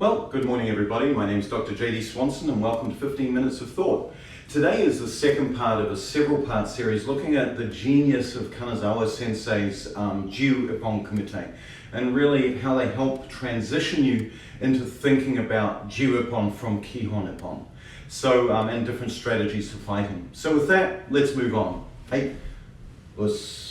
Well, good morning everybody. My name is Dr. JD Swanson and welcome to 15 Minutes of Thought. Today is the second part of a several-part series looking at the genius of Kanazawa Sensei's Jiyu Ippon Kumite and really how they help transition you into thinking about Jiyu Ippon from Kihon Ippon. So, and different strategies for fighting. So with that, let's move on. Hey, let's...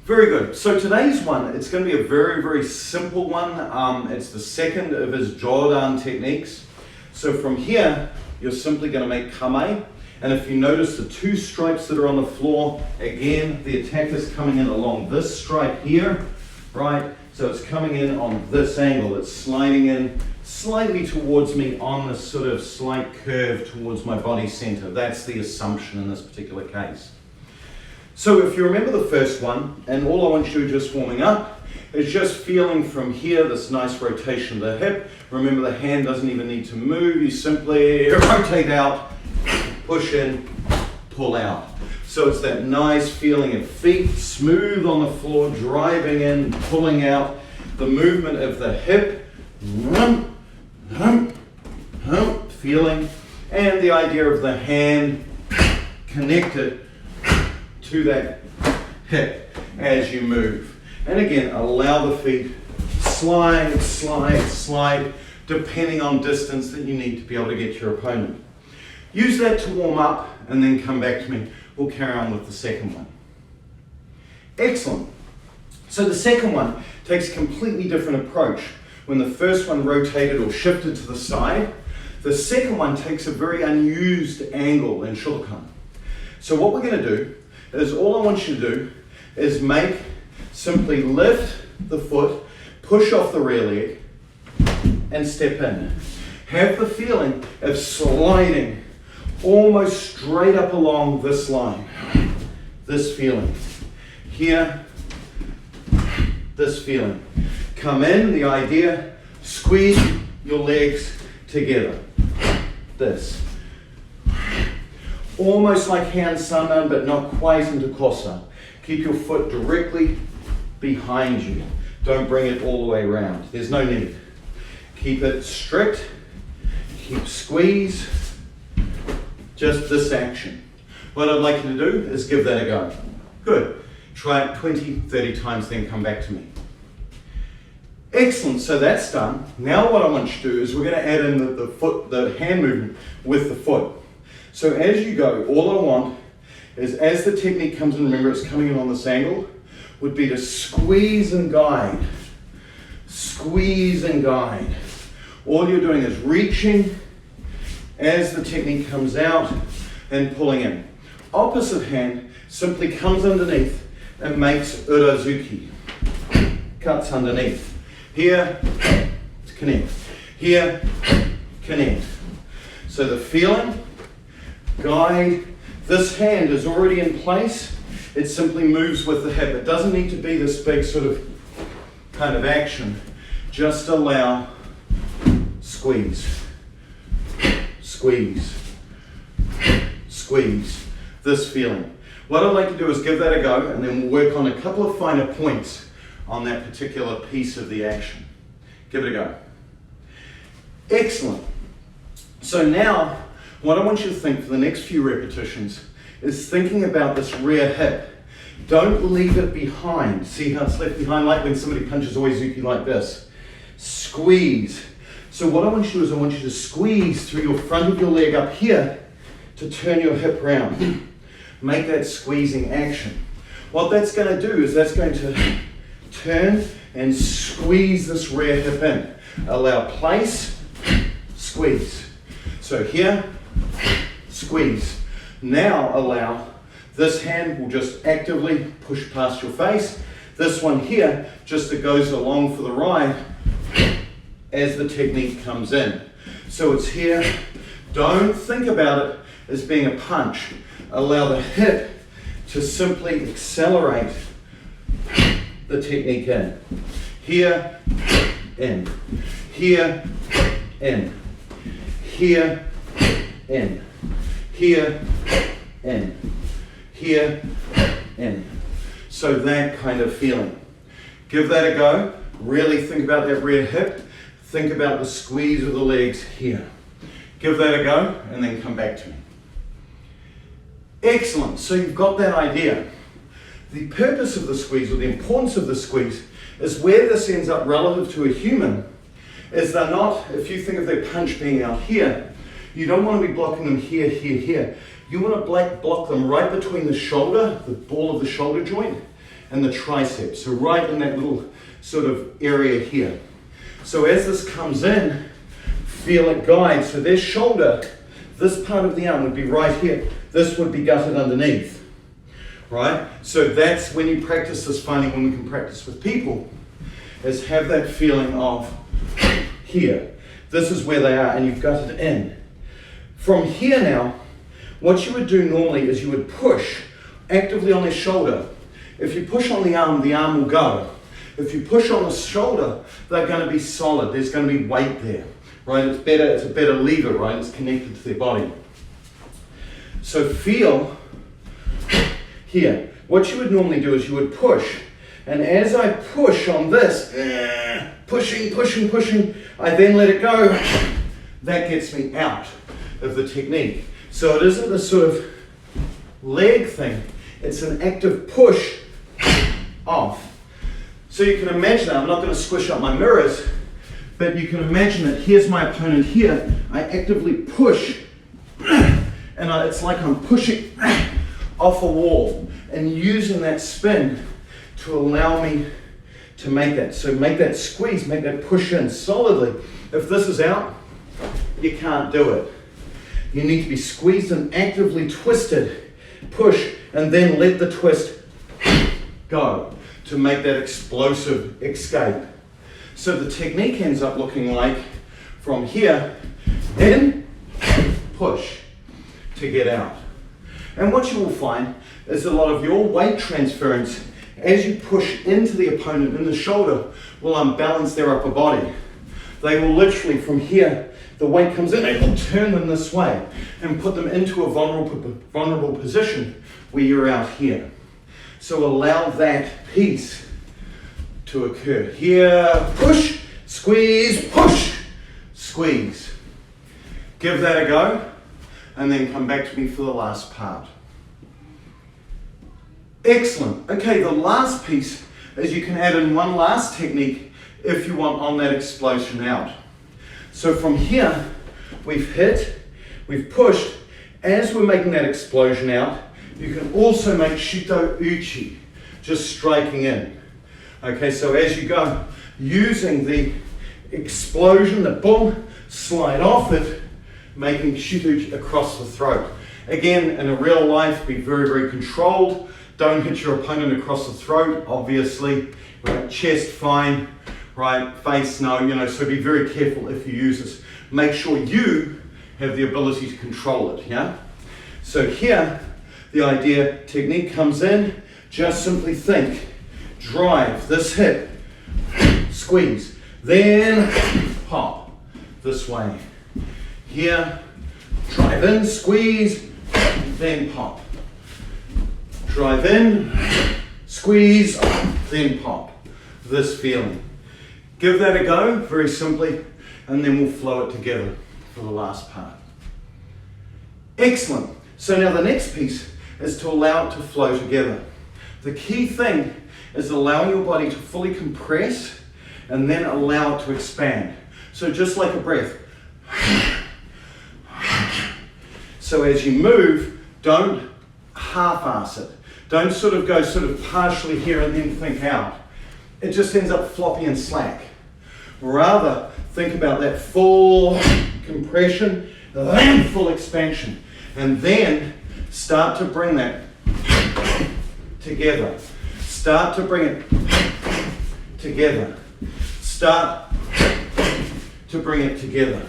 Very good. So today's one, it's going to be a very, very simple one. It's the second of his Jodan techniques. So from here, you're simply going to make kame. And if you notice the two stripes that are on the floor, again, the attack is coming in along this stripe here, right? So it's coming in on this angle. It's sliding in slightly towards me on this sort of slight curve towards my body center. That's the assumption in this particular case. So if you remember the first one, and all I want you to do just warming up, is just feeling from here, this nice rotation of the hip. Remember the hand doesn't even need to move, you simply rotate out, push in, pull out. So it's that nice feeling of feet smooth on the floor, driving in, pulling out, the movement of the hip, feeling, and the idea of the hand connected to that hip as you move. And again, allow the feet slide, slide, slide, depending on distance that you need to be able to get your opponent. Use that to warm up and then come back to me. We'll carry on with the second one. Excellent. So the second one takes a completely different approach. When the first one rotated or shifted to the side, the second one takes a very unused angle in Shodan. So what we're going to do is all I want you to do is simply lift the foot, push off the rear leg, and step in. Have the feeling of sliding almost straight up along this line. This feeling. Here, this feeling. Come in, the idea, squeeze your legs together. This. Almost like hand sandan, but not quite into kosa. Keep your foot directly behind you. Don't bring it all the way around. There's no need. Keep it strict. Keep squeeze. Just this action. What I'd like you to do is give that a go. Good. Try it 20, 30 times, then come back to me. Excellent, so that's done. Now what I want you to do is we're going to add in the hand movement with the foot. So as you go, all I want is as the technique comes in, remember it's coming in on this angle, would be to squeeze and guide. Squeeze and guide. All you're doing is reaching as the technique comes out and pulling in. Opposite hand simply comes underneath and makes urazuki. Cuts underneath. Here, connect. Here, connect. So the feeling, guide, this hand is already in place. It simply moves with the hip. It doesn't need to be this big sort of kind of action. Just allow, squeeze, squeeze, squeeze, this feeling. What I'd like to do is give that a go and then we'll work on a couple of finer points on that particular piece of the action. Give it a go. Excellent. So now, what I want you to think for the next few repetitions is thinking about this rear hip. Don't leave it behind. See how it's left behind, like when somebody punches Oizuki like this. Squeeze. So what I want you to do is I want you to squeeze through your front of your leg up here to turn your hip round. Make that squeezing action. What that's going to do is that's going to turn and squeeze this rear hip in. Allow place, squeeze. So here, squeeze. Now allow this hand will just actively push past your face. This one here just that goes along for the ride as the technique comes in. So it's here. Don't think about it as being a punch. Allow the hip to simply accelerate the technique in. Here, in. Here, in. Here, in. Here, in. Here, in. So that kind of feeling. Give that a go. Really think about that rear hip. think about the squeeze of the legs here. Give that a go and then come back to me. Excellent, so you've got that idea. The purpose of the squeeze, or the importance of the squeeze, is where this ends up relative to a human, is they're not, if you think of their punch being out here, you don't want to be blocking them here, here, here. You want to block them right between the shoulder, the ball of the shoulder joint, and the tricep. So right in that little sort of area here. So as this comes in, feel it guide. So their shoulder, this part of the arm would be right here. This would be gutted underneath, right? So that's when you practice this, finding when we can practice with people, is have that feeling of here. This is where they are, and you've gutted in. From here now, what you would do normally is you would push actively on their shoulder. If you push on the arm will go. If you push on the shoulder, they're going to be solid. There's going to be weight there, right? It's a better lever, right? It's connected to their body. So feel here. What you would normally do is you would push. And as I push on this, pushing, I then let it go. That gets me out of the technique. So it isn't this sort of leg thing. It's an active push off. So you can imagine, I'm not going to squish up my mirrors, but you can imagine that here's my opponent here. I actively push, and it's like I'm pushing off a wall and using that spin to allow me to make that. So make that squeeze, make that push in solidly. If this is out, you can't do it. You need to be squeezed and actively twisted, push, and then let the twist go to make that explosive escape. So the technique ends up looking like from here, in, push to get out. And what you will find is a lot of your weight transference as you push into the opponent in the shoulder will unbalance their upper body. They will literally from here, the weight comes in, it will turn them this way and put them into a vulnerable position where you're out here. So allow that piece to occur. Here, push, squeeze, push, squeeze. Give that a go and then come back to me for the last part. Excellent. Okay, the last piece is you can add in one last technique if you want on that explosion out. So from here, we've hit, we've pushed. As we're making that explosion out, you can also make shito uchi, just striking in. Okay, so as you go, using the explosion, the boom, slide off it, making shito uchi across the throat. Again, in a real life, be very, very controlled. Don't hit your opponent across the throat, obviously. Right? Chest, fine. Right? Face, no. So be very careful if you use this. Make sure you have the ability to control it. Yeah. So here, the idea, technique comes in. Just simply think, drive this hip, squeeze, then pop this way. Here, drive in, squeeze, then pop. Drive in, squeeze, then pop. This feeling. Give that a go, very simply, and then we'll flow it together for the last part. Excellent. So now the next piece is to allow it to flow together. The key thing is allowing your body to fully compress and then allow it to expand. So just like a breath. So as you move, don't half-ass it. Don't sort of go partially here and then think out. It just ends up floppy and slack. Rather, think about that full compression, then full expansion. And then start to bring that together. Start to bring it together. Start to bring it together.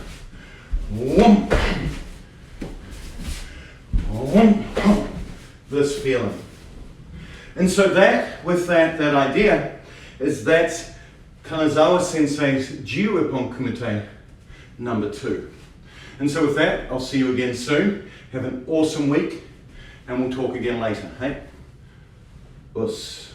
This feeling. And so that, with that idea, is that's Kanazawa Sensei's Jiyu Ippon Kumite number 2. And so with that, I'll see you again soon. Have an awesome week, and we'll talk again later. Hey? Us.